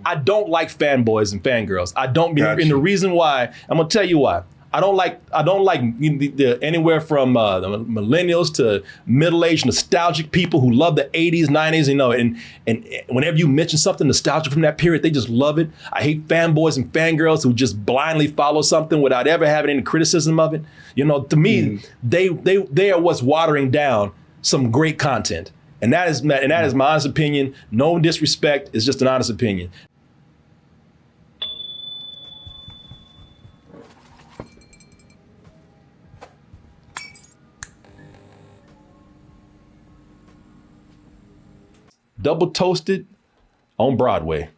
I don't like fanboys and fangirls. I don't. And the reason why, I'm gonna tell you why. I don't like anywhere from the millennials to middle-aged nostalgic people who love the 80s, 90s, and whenever you mention something nostalgic from that period, they just love it. I hate fanboys and fangirls who just blindly follow something without ever having any criticism of it. To me, they are what's watering down some great content. And that is my honest opinion. No disrespect, it's just an honest opinion. Double Toasted on Broadway.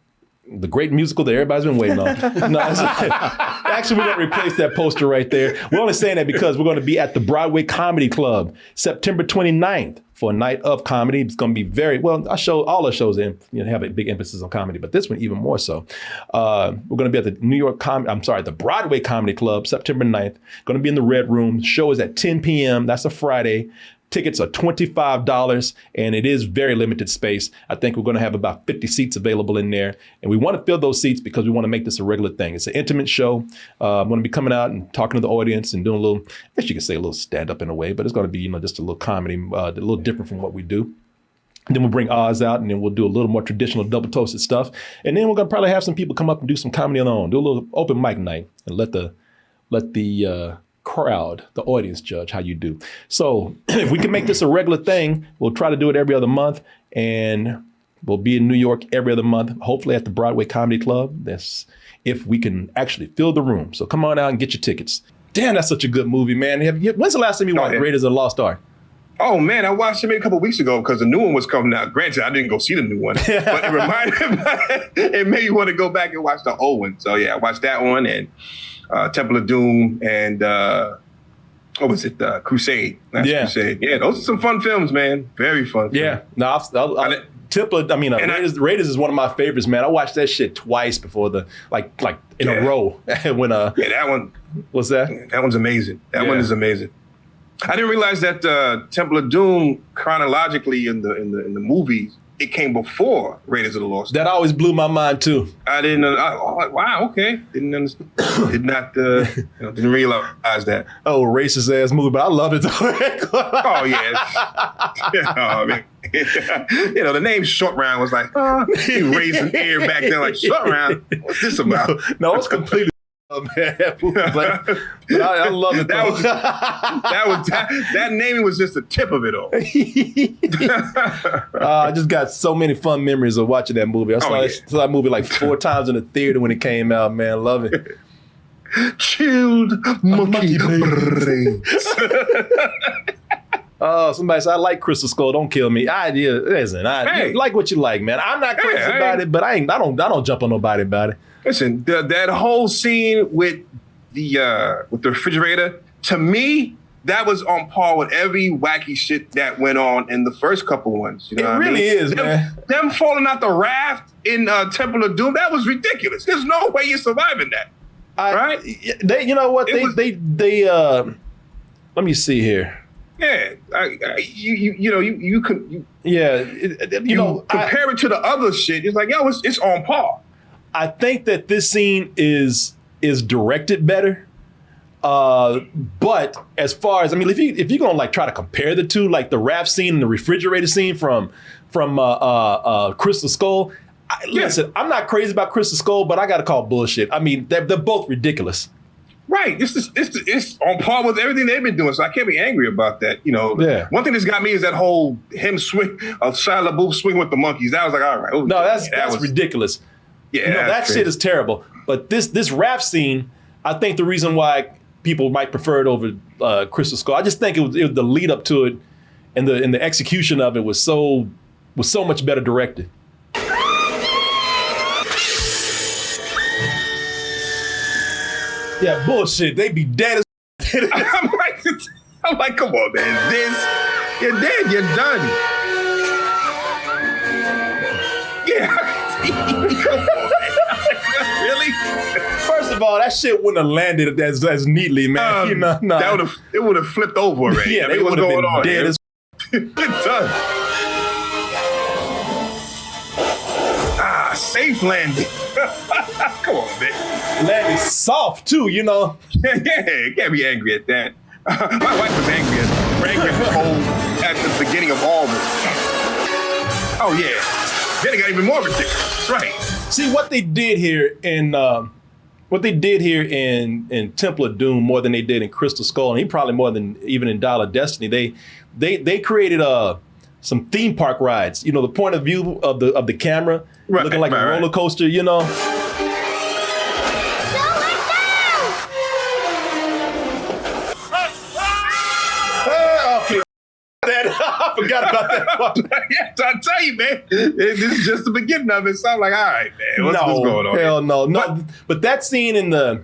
The great musical that everybody's been waiting on. No, actually, we're going to replace that poster right there. We're only saying that because we're going to be at the Broadway Comedy Club September 29th for a night of comedy. It's going to be all our shows have a big emphasis on comedy, but this one even more so. We're going to be at the Broadway Comedy Club September 9th. Going to be in the Red Room. The show is at 10 p.m. That's a Friday. Tickets are $25, and it is very limited space. I think we're going to have about 50 seats available in there, and we want to fill those seats because we want to make this a regular thing. It's an intimate show. I'm going to be coming out and talking to the audience and doing a little, I guess you could say a little stand-up in a way, but it's going to be just a little comedy, a little different from what we do. And then we'll bring Oz out, and then we'll do a little more traditional double toasted stuff. And then we're going to probably have some people come up and do some comedy on their own, do a little open mic night, and let the crowd, the audience, judge how you do. So if we can make this a regular thing, we'll try to do it every other month, and we'll be in New York every other month, hopefully at the Broadway Comedy Club. That's if we can actually fill the room. So come on out and get your tickets. Damn, that's such a good movie, man. When's the last time you watched Raiders of the Lost Ark? Oh, man, I watched it a couple of weeks ago because the new one was coming out. Granted, I didn't go see the new one, but it made me want to go back and watch the old one. So, yeah, I watched that one and Temple of Doom and what was it? Crusade. Crusade. Yeah, those are some fun films, man. Very fun. Yeah. No, Raiders is one of my favorites, man. I watched that shit twice before in a row. When that one. What's that? That one's amazing. That one is amazing. I didn't realize that Temple of Doom chronologically in the movies, it came before Raiders of the Lost Ark. That always blew my mind too. I didn't. Wow. Okay. Didn't understand. Didn't realize that. Oh, racist ass movie, but I love it though. Oh yeah. The name Short Round was like raising air back then. Like Short Round. What's this about? No, it's completely. Man, but I love it. That naming was just the tip of it all. I just got so many fun memories of watching that movie. I saw that movie like 4 times in the theater when it came out. Man, love it. Chilled monkey brains. Oh, somebody said I like Crystal Skull. Don't kill me. You like what you like, man. I'm not crazy about it, but I don't jump on nobody about it. Listen, that whole scene with the refrigerator, to me, that was on par with every wacky shit that went on in the first couple ones. You know it really is, man. Them falling out the raft in Temple of Doom, that was ridiculous. There's no way you're surviving that. Right? You know what? They let me see here. Yeah, you compare it to the other shit. It's like, it's on par. I think that this scene is directed better, but as far as if you're gonna try to compare the two, like the raft scene and the refrigerator scene from Crystal Skull. Listen, I'm not crazy about Crystal Skull, but I gotta call bullshit. They're both ridiculous. Right, it's on par with everything they've been doing, so I can't be angry about that. One thing that's got me is that whole Shia LaBeouf swing with the monkeys. That was like, all right. That's ridiculous. Yeah, that shit is terrible. But this raft scene, I think the reason why people might prefer it over Crystal Skull, I just think it was the lead up to it, and the execution of it was so much better directed. Yeah, bullshit. They be dead as. I'm like, come on, man. You're dead. You're done. Yeah. Come on, man. Really? First of all, that shit wouldn't have landed as neatly, man. No. It would have flipped over already. Yeah, they would have been dead as. It's done. safe landing. Come on, man. Landing soft too, you know. Yeah, you can't be angry at that. My wife was angry at this whole at the beginning of all this. Oh yeah. Then it got even more ridiculous. Right. See what they did here in Temple of Doom more than they did in Crystal Skull, and probably more than even in Dial of Destiny. They created some theme park rides. You know, the point of view of the camera looking like a roller coaster. You know. I forgot about that part. Yeah, I tell you, man, this is just the beginning of it. So I'm like, all right, man, what's going on? Hell no. But that scene in the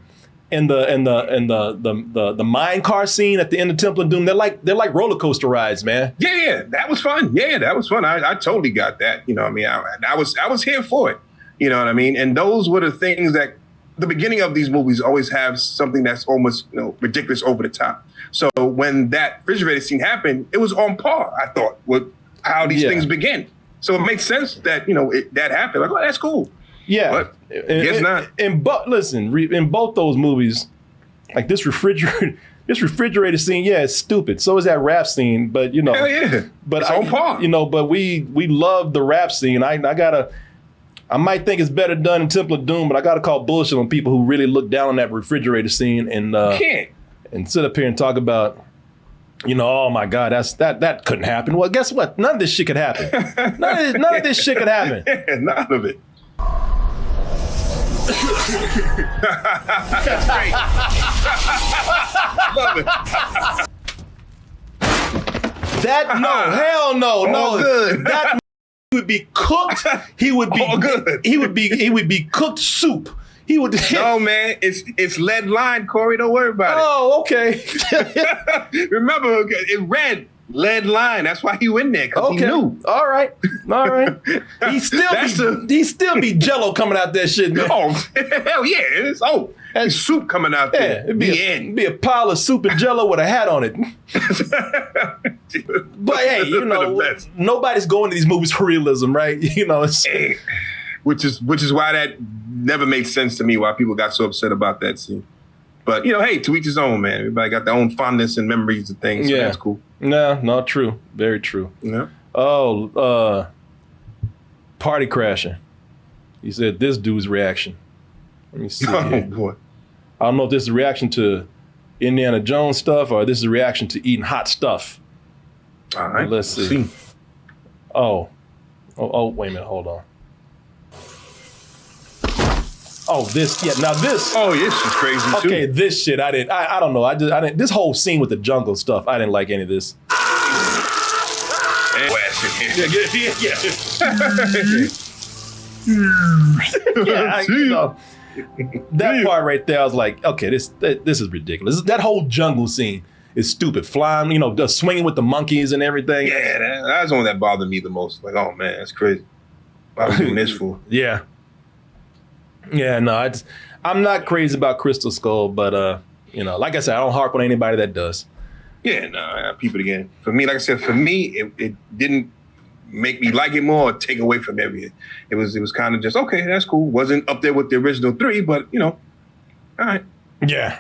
mine car scene at the end of Temple of Doom, they're like roller coaster rides, man. Yeah, that was fun. Yeah, that was fun. I totally got that. You know what I mean? I was here for it. You know what I mean? And those were the things that the beginning of these movies always have something that's almost ridiculous, over the top. So when that refrigerator scene happened, it was on par, I thought, with how these things begin. So it makes sense that that happened. Like, oh, that's cool. Yeah, but guess not. Listen, in both those movies, like this refrigerator scene, yeah, it's stupid. So is that rap scene, but hell yeah, but it's on par. But we love the rap scene. I might think it's better done in Temple of Doom, but I gotta call bullshit on people who really look down on that refrigerator scene and sit up here and talk about, oh my God, that couldn't happen. Well, guess what? None of this shit could happen. None of this shit could happen. Yeah, none of it. That's great. Love it. Hell no. Good. That he would be cooked. He would be good. He would be cooked soup. He would. No, man, it's lead line, Korey. Don't worry about it. Oh, okay. Remember, it read lead line. That's why he went there, because he knew. All right. He still be Jello coming out that shit, man. Oh, hell yeah! It's soup coming out there. It'd be a pile of soup and Jello with a hat on it. But hey, nobody's going to these movies for realism, right? Which is why that never made sense to me, why people got so upset about that scene. But hey, to each his own, man. Everybody got their own fondness and memories and things. So that's cool. No, true. Very true. Yeah. Oh, party crashing. He said this dude's reaction. Let me see. Oh boy. I don't know if this is a reaction to Indiana Jones stuff or this is a reaction to eating hot stuff. All right. Let's see. Oh, wait a minute. Hold on. Oh, this. Now this. Oh, this is crazy too. Okay, this shit. I don't know. I didn't. This whole scene with the jungle stuff. I didn't like any of this. That part right there, I was like, okay, this is ridiculous. That whole jungle scene is stupid. Flying, just swinging with the monkeys and everything. Yeah, that's the one that bothered me the most. Like, oh man, that's crazy. Why was doing this for? Yeah. Yeah, no, I'm not crazy about Crystal Skull, but like I said, I don't harp on anybody that does. Yeah, no, I peep it again. For me, like I said, it didn't make me like it more or take away from everything. It was kind of just, okay, that's cool. Wasn't up there with the original 3, but all right. Yeah.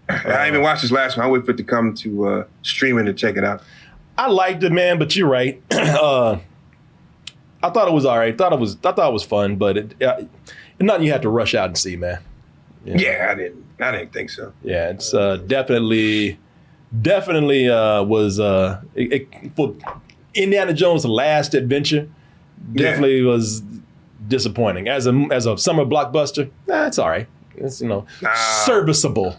I even watched this last one. I wait for it to come to streaming to check it out. I liked it, man, but you're right. I thought it was all right. I thought it was fun, but it's nothing you have to rush out and see, man. Yeah, I didn't think so. Yeah, it's definitely was for Indiana Jones' last adventure. Definitely was disappointing as a summer blockbuster. It's all right. It's serviceable.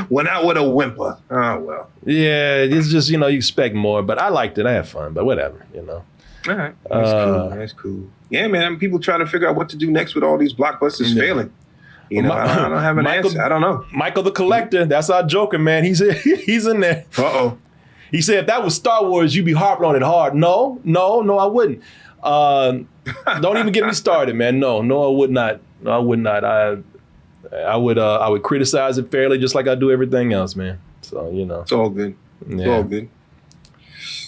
Went out with a whimper. Oh well. Yeah, it's just you expect more, but I liked it. I had fun, but whatever. All right, that's cool. Yeah, man. People trying to figure out what to do next with all these blockbusters failing. I don't have an answer. I don't know. Michael the Collector, that's our Joker, man. He's in there. Uh-oh. He said if that was Star Wars, you'd be harping on it hard. No, I wouldn't. Don't even get me started, man. No, I would not. No, I would not. I would criticize it fairly, just like I do everything else, man. So it's all good. It's all good.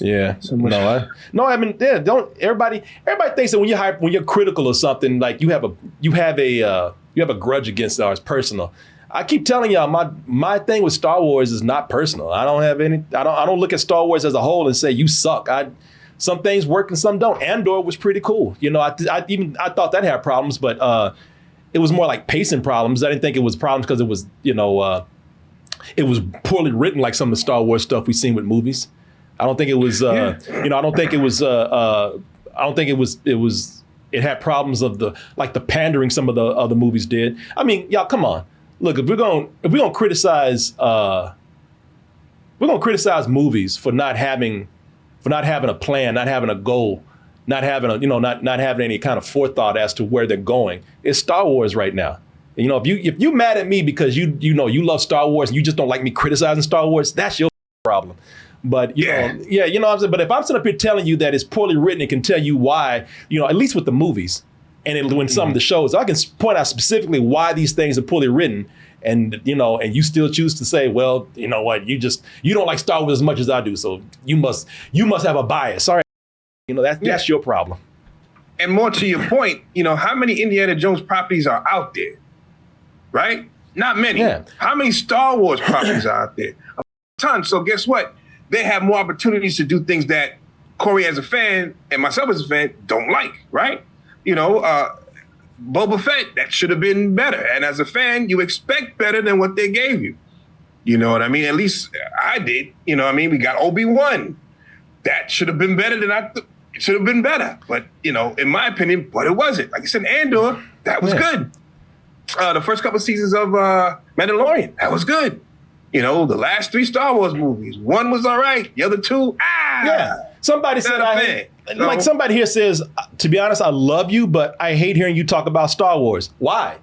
Yeah. So much. I mean, yeah, don't everybody thinks that when you're critical of something, like you have a grudge against ours personal. I keep telling y'all, my thing with Star Wars is not personal. I don't look at Star Wars as a whole and say you suck. Some things work and some don't. Andor was pretty cool. You know, I thought that had problems, but it was more like pacing problems. I didn't think it was problems because it was, it was poorly written like some of the Star Wars stuff we've seen with movies. I don't think it was, I don't think it had problems of the pandering some of the other movies did. I mean, y'all, come on. Look, if we're gonna criticize movies for not having a plan, not having a goal, not having not having any kind of forethought as to where they're going. It's Star Wars right now. You know, if you mad at me because you love Star Wars and you just don't like me criticizing Star Wars, that's your problem. But you know what I'm saying. But if I'm sitting up here telling you that it's poorly written and can tell you why, at least with the movies and when some of the shows, I can point out specifically why these things are poorly written. And and you still choose to say, well, you know what, you don't like Star Wars as much as I do, so you must have a bias. Sorry, that's your problem. And more to your point, how many Indiana Jones properties are out there, right? Not many. Yeah. How many Star Wars properties are out there? A ton. So guess what? They have more opportunities to do things that Korey as a fan and myself as a fan don't like, right? Boba Fett, that should have been better. And as a fan, you expect better than what they gave you. You know what I mean? At least I did. You know what I mean? We got Obi-Wan. That should have been better than it should have been better. But, in my opinion, but it wasn't. Like I said, Andor, that was good. The first couple of seasons of Mandalorian, that was good. The last 3 Star Wars movies, one was all right. The other 2, Yeah. Somebody said somebody here says, to be honest, I love you, but I hate hearing you talk about Star Wars. Why?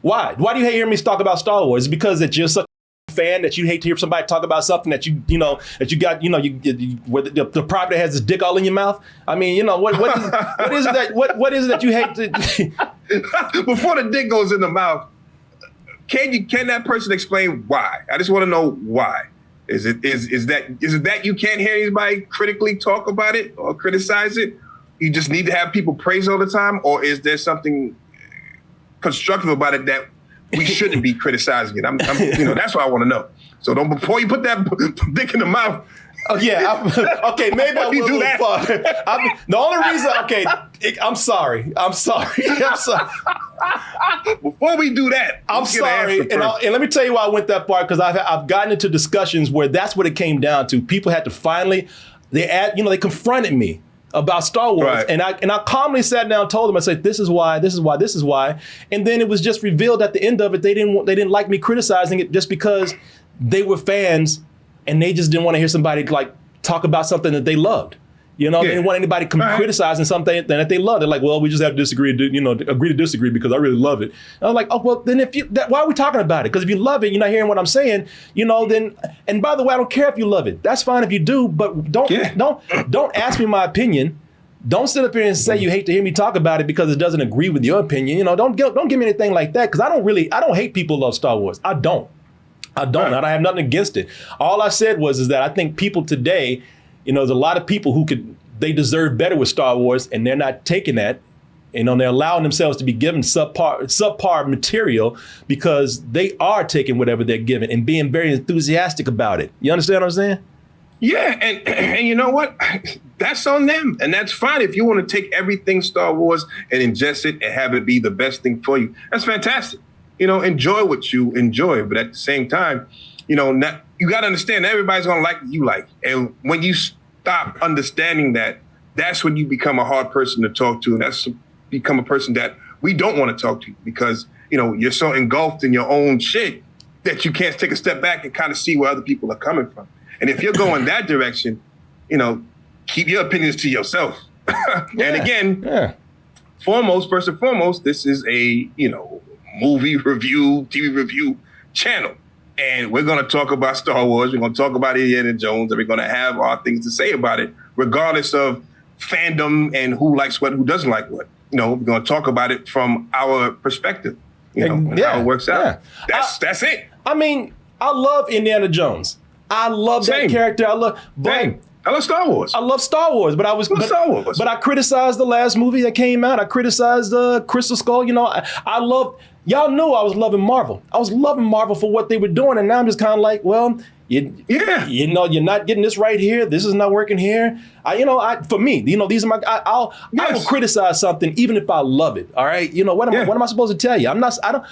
Why do you hate hearing me talk about Star Wars? Is it because that you're such a fan that you hate to hear somebody talk about something that you got, where the property has this dick all in your mouth? I mean, what is it that you hate to Before the dick goes in the mouth, can that person explain why? I just want to know why. Is it that you can't hear anybody critically talk about it or criticize it? You just need to have people praise all the time, or is there something constructive about it that we shouldn't be criticizing it? That's what I want to know. So before you put that dick in the mouth. Oh yeah, okay. Maybe I will do that. The only reason, I'm sorry. Before we do that, I'm sorry, and let me tell you why I went that far, because I've gotten into discussions where that's what it came down to. People had to finally, they confronted me about Star Wars, right. and I calmly sat down and told them, I said, this is why, and then it was just revealed at the end of it they didn't like me criticizing it just because they were fans. And they just didn't want to hear somebody talk about something that they loved. They didn't want anybody criticizing something that they loved. They're like, well, we just have to disagree, agree to disagree because I really love it. And I'm like, oh, well, then why are we talking about it? Because if you love it, you're not hearing what I'm saying, then, and by the way, I don't care if you love it. That's fine if you do, but don't ask me my opinion. Don't sit up here and say you hate to hear me talk about it because it doesn't agree with your opinion. Don't give me anything like that, because I don't hate people who love Star Wars. I don't. I have nothing against it. All I said is that I think people today, there's a lot of people who they deserve better with Star Wars, and they're not taking that. They're allowing themselves to be given subpar material because they are taking whatever they're given and being very enthusiastic about it. You understand what I'm saying? Yeah, and you know what? That's on them, and that's fine. If you want to take everything Star Wars and ingest it and have it be the best thing for you, that's fantastic. Enjoy what you enjoy, but at the same time, you got to understand everybody's going to like what you like. And when you stop understanding that, that's when you become a hard person to talk to. And that's become a person that we don't want to talk to because, you're so engulfed in your own shit that you can't take a step back and kind of see where other people are coming from. And if you're going that direction, keep your opinions to yourself. And again, first and foremost, this is a, movie review, TV review channel. And we're going to talk about Star Wars. We're going to talk about Indiana Jones, and we're going to have our things to say about it, regardless of fandom and who likes what, who doesn't like what. We're going to talk about it from our perspective, and how it works out. Yeah. That's it. I mean, I love Indiana Jones. I love that character. I love Star Wars. I love Star Wars, but Star Wars. But I criticized the last movie that came out. I criticized Crystal Skull. You know, I love. Y'all knew I was loving Marvel. I was loving Marvel for what they were doing, and now I'm just kind of like, well, you know, you're not getting this right here. This is not working here. For me, you know, these are my. I will criticize something even if I love it. All right, you know what am I supposed to tell you? I don't.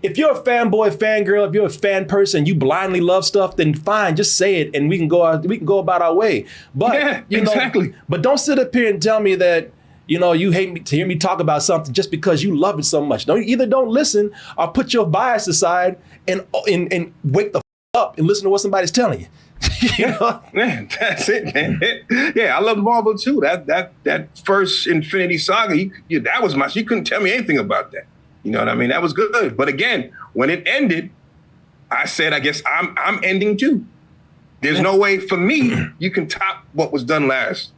If you're a fanboy, fangirl, if you're a fan person, you blindly love stuff, then fine, just say it, and we can go about our way. But exactly. But don't sit up here and tell me that, you know, you hate me to hear me talk about something just because you love it so much. Don't listen or put your bias aside and wake the up and listen to what somebody's telling you. You know? Man, that's it, man. Yeah, I love Marvel too. That first Infinity Saga, that was you couldn't tell me anything about that. You know what I mean? That was good. But again, when it ended, I said, I guess I'm ending too. There's no way for me you can top what was done last.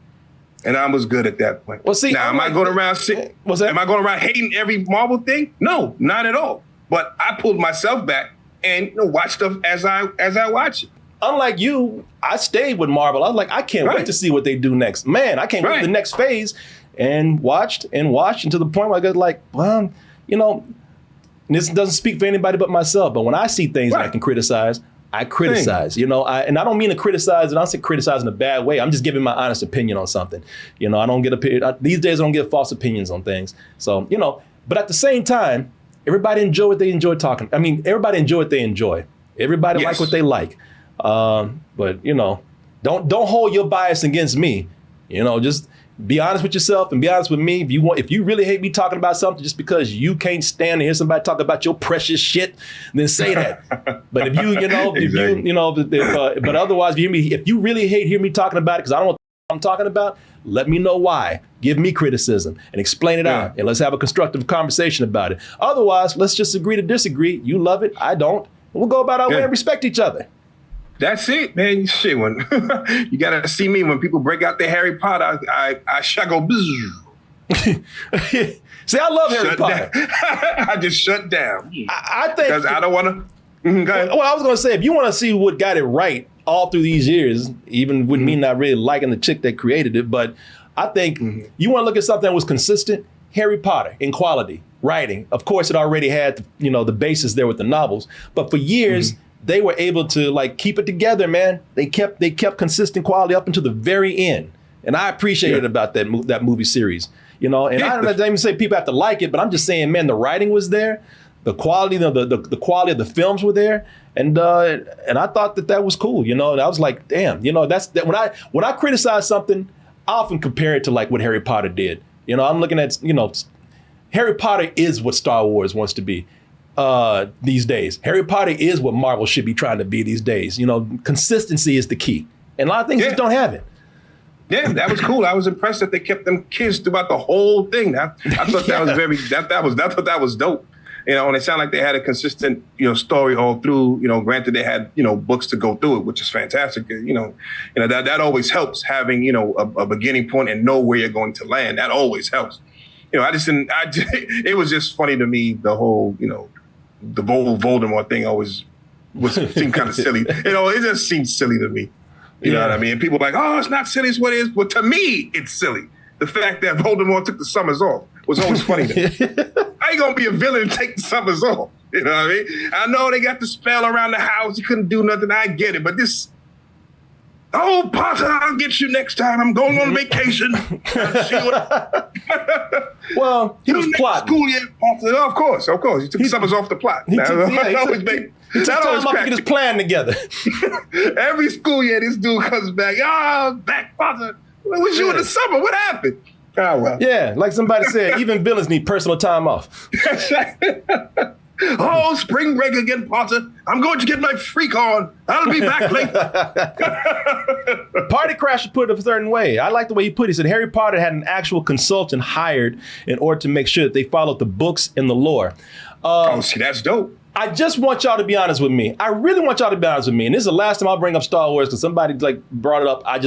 And I was good at that point. Well, see, now, am I going around hating every Marvel thing? No, not at all. But I pulled myself back and watch stuff as I watch it. Unlike you, I stayed with Marvel. I was like, I can't wait to see what they do next. Man, I can't wait for the next phase. And watched and to the point where I got like, well, you know, this doesn't speak for anybody but myself. But when I see things that I can criticize, I criticize. You know, and I don't mean to criticize, and I don't say criticize in a bad way. I'm just giving my honest opinion on something. You know, I don't get these days I don't give false opinions on things. So, you know, but at the same time, everybody enjoy what they enjoy talking. I mean, everybody enjoy what they enjoy. Everybody like what they like. But you know, don't hold your bias against me. You know, just be honest with yourself and be honest with me. If you really hate me talking about something just because you can't stand to hear somebody talk about your precious shit, then say that. But if but otherwise, if you really hear me talking about it because I don't know what I'm talking about, let me know why. Give me criticism and explain it out, and let's have a constructive conversation about it. Otherwise, let's just agree to disagree. You love it, I don't. We'll go about our way and respect each other. That's it, man. Shit, when you gotta see me when people break out their Harry Potter, I shall go. See, I love Harry Potter. I just shut down. I think because I don't want to. Well, I was gonna say, if you want to see what got it right all through these years, even with me not really liking the chick that created it, but I think you want to look at something that was consistent. Harry Potter in quality, writing. Of course, it already had the basis there with the novels, but for years. They were able to like keep it together, man. They kept consistent quality up until the very end, and I appreciated about that movie series. You know, and I don't even say people have to like it, but I'm just saying, man, the writing was there, the quality, the quality of the films were there, and I thought that was cool. You know, and I was like, damn, you know, when I criticize something, I often compare it to like what Harry Potter did. You know, I'm looking at Harry Potter is what Star Wars wants to be. These days. Harry Potter is what Marvel should be trying to be these days. You know, consistency is the key. And a lot of things just don't have it. Yeah, that was cool. I was impressed that they kept them kids throughout the whole thing. I thought that was I thought that was dope. You know, and it sounded like they had a consistent, story all through. You know, granted they had, books to go through it, which is fantastic. That always helps having, a beginning point and know where you're going to land. That always helps. It was just funny to me, the whole, the Voldemort thing always seemed kind of silly. It just seemed silly to me. You know what I mean? People are like, oh, it's not silly, it's what it is. Well, to me, it's silly. The fact that Voldemort took the summers off was always funny to me. How you gonna be a villain and take the summers off? You know what I mean? I know they got the spell around the house. You couldn't do nothing. I get it. But this, oh, Potter, I'll get you next time. I'm going on vacation. Well, he was plotting. School yet, Potter. Of course. He took summers off the plot. He took time off to get his plan together. Every school year, this dude comes back. Oh, back, Potter. Where was you in the summer? What happened? Oh, well. Yeah, like somebody said, even villains need personal time off. Oh, spring break again, Potter. I'm going to get my freak on. I'll be back late. Party Crasher put it a certain way. I like the way he put it. He said Harry Potter had an actual consultant hired in order to make sure that they followed the books and the lore. See, that's dope. I just want y'all to be honest with me. I really want y'all to be honest with me. And this is the last time I'll bring up Star Wars because somebody brought it up. I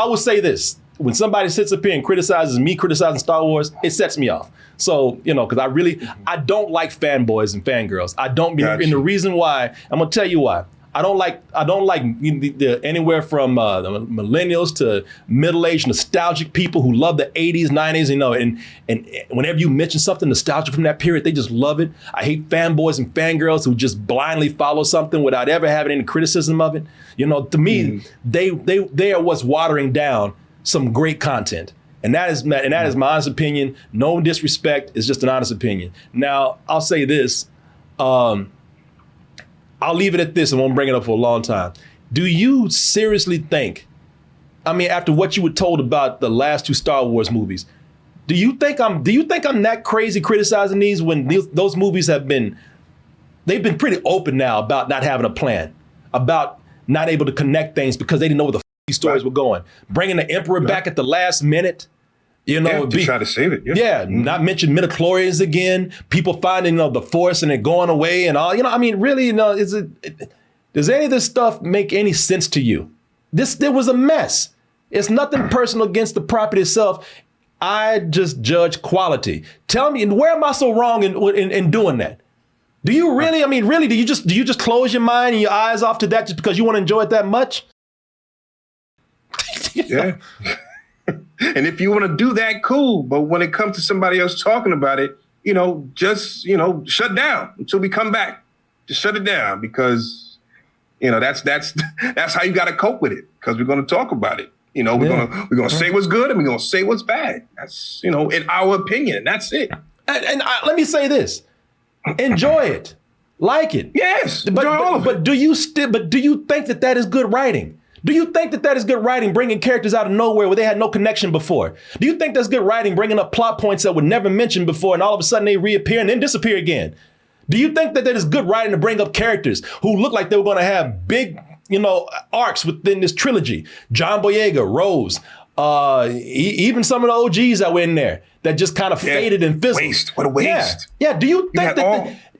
will say this. When somebody sits up here and criticizes me criticizing Star Wars, it sets me off. So, because I don't like fanboys and fangirls. I don't. And the reason why, I'm going to tell you why. I don't like anywhere from the millennials to middle-aged nostalgic people who love the 80s, 90s, and whenever you mention something nostalgic from that period, they just love it. I hate fanboys and fangirls who just blindly follow something without ever having any criticism of it. To me, they are what's watering down some great content. And that is my honest opinion. No disrespect. It's just an honest opinion. Now, I'll say this. I'll leave it at this and won't bring it up for a long time. Do you seriously think, after what you were told about the last two Star Wars movies, do you think I'm that crazy criticizing these when those movies they've been pretty open now about not having a plan, about not able to connect things because they didn't know where the these stories were going. Bringing the Emperor back at the last minute. To try to save it. Not mention midichlorians again. People finding the Force and it going away and all. Really, does any of this stuff make any sense to you? There was a mess. It's nothing personal against the property itself. I just judge quality. Tell me, where am I so wrong in doing that? Do you really? Do you just close your mind and your eyes off to that just because you want to enjoy it that much? Yeah. And if you want to do that, cool. But when it comes to somebody else talking about it, just shut down until we come back. Just shut it down because, that's how you got to cope with it because we're going to talk about it. We're going to say what's good and we're going to say what's bad. That's, in our opinion. That's it. And let me say this. Enjoy it. Like it. Yes. But do you think that is good writing? Do you think that is good writing, bringing characters out of nowhere where they had no connection before? Do you think that's good writing, bringing up plot points that were never mentioned before and all of a sudden they reappear and then disappear again? Do you think that is good writing to bring up characters who look like they were going to have big, arcs within this trilogy? John Boyega, Rose, even some of the OGs that were in there that just kind of faded and fizzled. What a waste. Yeah. Do you think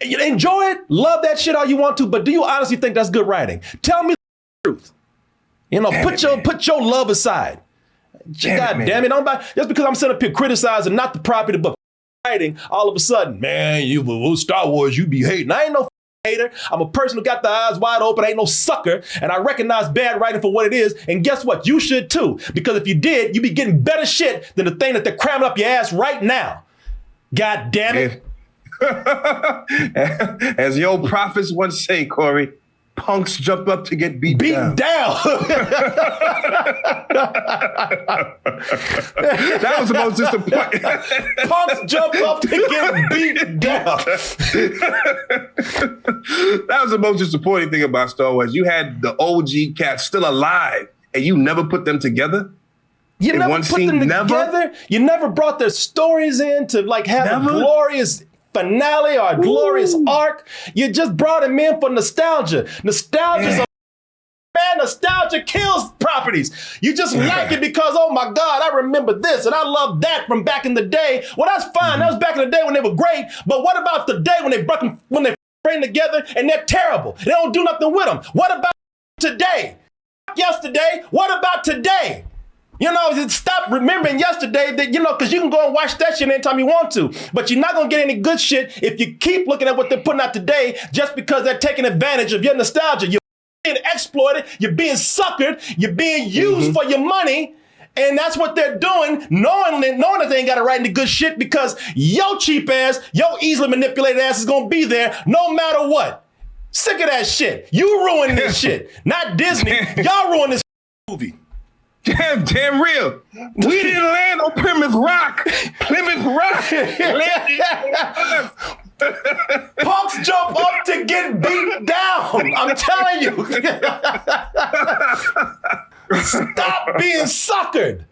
you enjoy it, love that shit all you want to, but do you honestly think that's good writing? Tell me the truth. Put your love aside. God damn it. Just because I'm sitting up here criticizing not the property, but writing, all of a sudden, man, you Star Wars, you be hating. I ain't no hater. I'm a person who got the eyes wide open. I ain't no sucker. And I recognize bad writing for what it is. And guess what? You should too. Because if you did, you'd be getting better shit than the thing that they're cramming up your ass right now. God damn it. As the old prophets once say, Korey, punks jump up to get beat down. That was the most disappointing. Punks jump up to get beat down. That was the most disappointing thing about Star Wars. You had the OG cats still alive, and you never put them together. You never put them together. You never brought their stories in to have a glorious finale or a glorious arc. You just brought him in for nostalgia. Nostalgia kills properties. You just like it because, oh my God, I remember this and I love that from back in the day. Well, that's fine. That was back in the day when they were great. But what about the day when they bring together and they're terrible? They don't do nothing with them. What about today? Yesterday. What about today? Stop remembering yesterday that, because you can go and watch that shit anytime you want to. But you're not going to get any good shit if you keep looking at what they're putting out today just because they're taking advantage of your nostalgia. You're being exploited. You're being suckered. You're being used for your money. And that's what they're doing, knowing that they ain't got to write any good shit because your cheap ass, your easily manipulated ass is going to be there no matter what. Sick of that shit. You ruined this shit. Not Disney. Y'all ruined this movie. Damn real. We didn't land on Plymouth Rock. Punks jump up to get beat down. I'm telling you. Stop being suckered.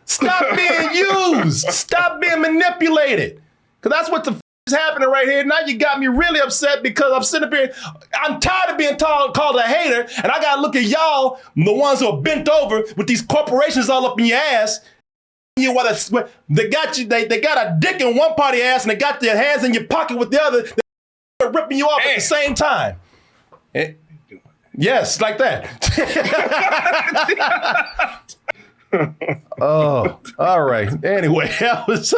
Stop being used. Stop being manipulated. Because that's what the is happening right here. Now you got me really upset because I'm sitting up here. I'm tired of being called a hater, and I gotta look at y'all, the ones who are bent over with these corporations all up in your ass. They got you. They got a dick in one part of your ass, and they got their hands in your pocket with the other. They're ripping you off at the same time. Yes, like that. Oh, all right. Anyway, I was.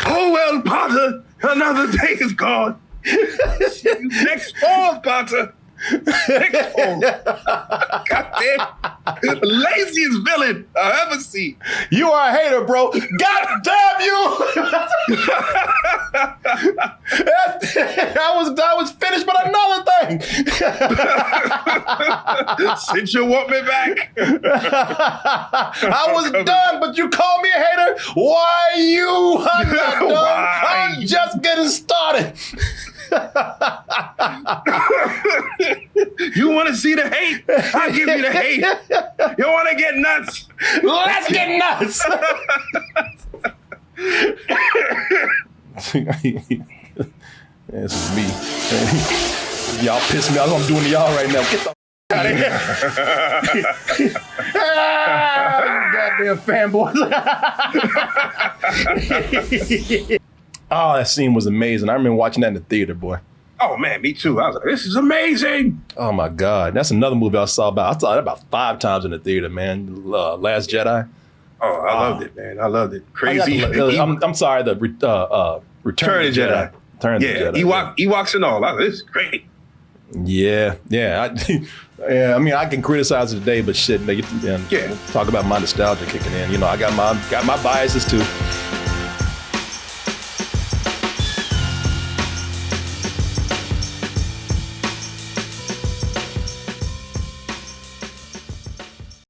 Oh well, Potter, another day is gone. Next fall, Potter. Next fall. Goddamn. Laziest villain I've ever seen. You are a hater, bro. God damn you! I was finished, but another thing. Since you want me back. I was done, but you call me a hater? Why you? I'm not done. Why? I'm just getting started. You want to see the hate? I'll give you the hate. You want to get nuts? Let's get nuts. This is me. Y'all piss me off. I'm doing to y'all right now. Get the out of here. Goddamn fanboys. Oh, that scene was amazing. I remember watching that in the theater, boy. Oh man, me too. I was like, this is amazing. Oh my God. That's another movie I saw it about 5 times in the theater, man. Last Jedi. Oh, I loved it, man. I loved it. Crazy. I'm sorry, the Return of the Jedi. Return of the Jedi. Ewoks and all. This is great. Yeah. I mean, I can criticize it today, but shit, talk about my nostalgia kicking in. You know, I got my biases too.